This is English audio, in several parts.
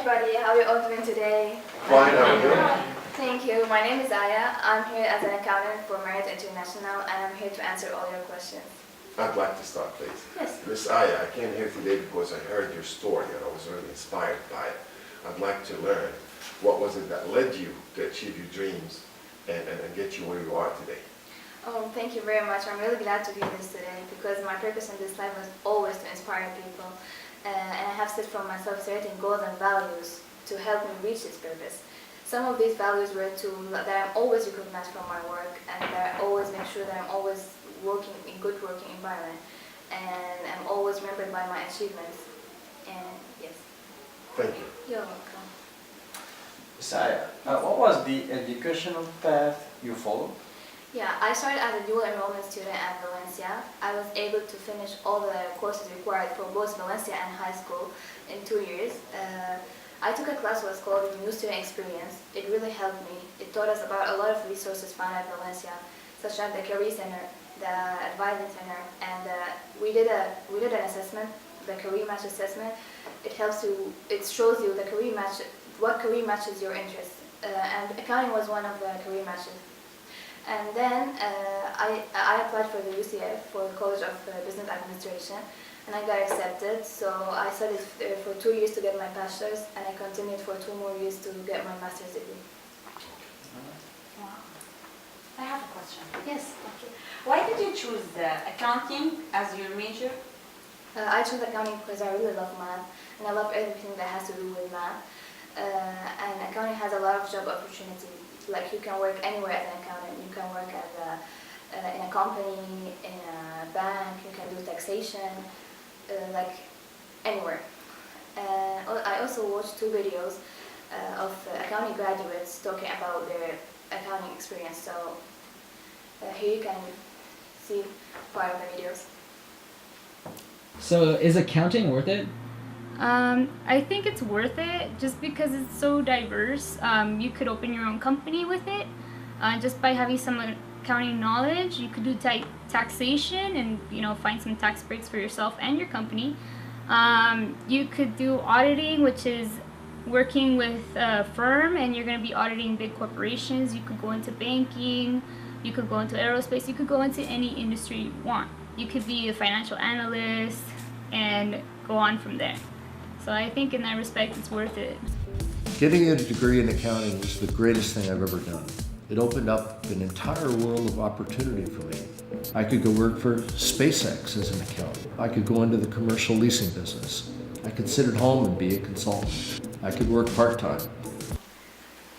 everybody, how are you all doing today? Fine, how are you? Thank you. My name is Aya. I'm here as an accountant for Marriott International, and I'm here to answer all your questions. I'd like to start, please. Yes. Miss Aya, I came here today because I heard your story and I was really inspired by it. I'd like to learn what was it that led you to achieve your dreams and get you where you are today. Oh, thank you very much. I'm really glad to be here today because my purpose in this life was always to inspire people. And I have set for myself certain goals and values to help me reach this purpose. Some of these values were that I'm always recognized for my work and that I always make sure that I'm always working in good working environment and I'm always remembered by my achievements. And yes. Thank you. You're welcome. Saya, what was the educational path you followed? Yeah, I started as a dual enrollment student at Valencia. I was able to finish all the courses required for both Valencia and high school in 2 years. I took a class that was called New Student Experience. It really helped me. It taught us about a lot of resources found at Valencia, such as the Career Center, the Advising Center, and we did an assessment, the career match assessment. It shows you the career match, what career matches your interests, and accounting was one of the career matches. And then I applied for the UCF, for the College of Business Administration, and I got accepted. So I studied for 2 years to get my bachelor's, and I continued for 2 more years to get my master's degree. Wow. I have a question. Yes. Okay. Why did you choose accounting as your major? I chose accounting because I really love math, and I love everything that has to do with math. And accounting has a lot of job opportunities. Like you can work anywhere as an accountant. You can work in a company, in a bank. You can do taxation, like anywhere. I also watched 2 videos of accounting graduates talking about their accounting experience. So here you can see part of the videos. So is accounting worth it? I think it's worth it just because it's so diverse. You could open your own company with it. Just by having some accounting knowledge, you could do taxation and find some tax breaks for yourself and your company. You could do auditing, which is working with a firm and you're going to be auditing big corporations. You could go into banking, you could go into aerospace, you could go into any industry you want. You could be a financial analyst and go on from there. So I think in that respect, it's worth it. Getting a degree in accounting was the greatest thing I've ever done. It opened up an entire world of opportunity for me. I could go work for SpaceX as an accountant. I could go into the commercial leasing business. I could sit at home and be a consultant. I could work part-time.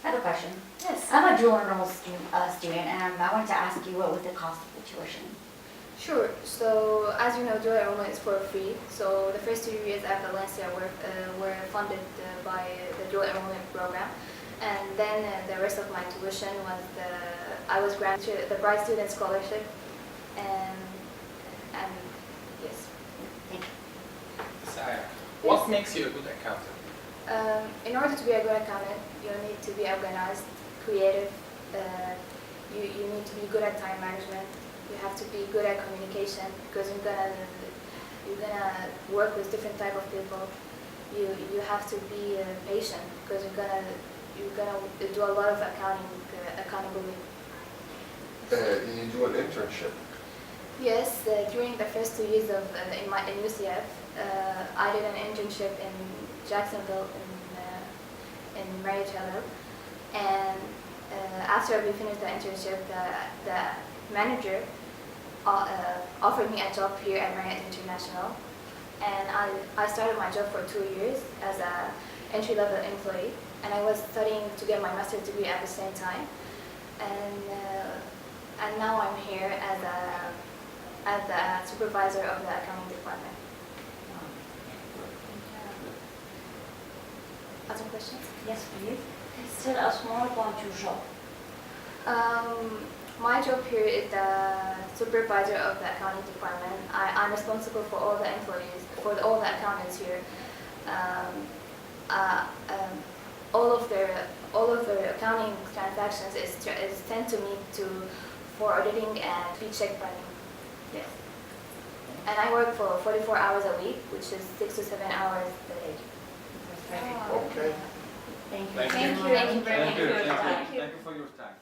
I have a question. Yes. I'm a dual enrolled student, and I wanted to ask you what was the cost of the tuition? Sure. So as you know, dual enrollment is for free. So the first 2 years at Valencia were funded by the dual enrollment program, and then the rest of my tuition was I was granted the Bright Student Scholarship, and yes. Thank you. Saya, what makes you a good accountant? In order to be a good accountant, you need to be organized, creative. You need to be good at time management. You have to be good at communication because you're gonna work with different type of people. You have to be patient because you're gonna do a lot of accountability. Did you do an internship? Yes, during the first 2 years in UCF, I did an internship in Jacksonville in Marriott, and after we finished the internship, the manager offered me a job here at Marriott International, and I started my job for 2 years as an entry-level employee, and I was studying to get my master's degree at the same time, and now I'm here as the supervisor of the accounting department. Other questions? Yes, please. Tell us more about your job. My job here is the supervisor of the accounting department. I'm responsible for all the employees, for all the accountants here. All of their accounting transactions is sent to me for auditing and be checked by me. Yes. And I work for 44 hours a week, which is 6 to 7 hours a day. Perfect. Okay? Thank you. Thank you. Thank you. Thank you very Thank you, much. thank Thank you, you. thank you for your time.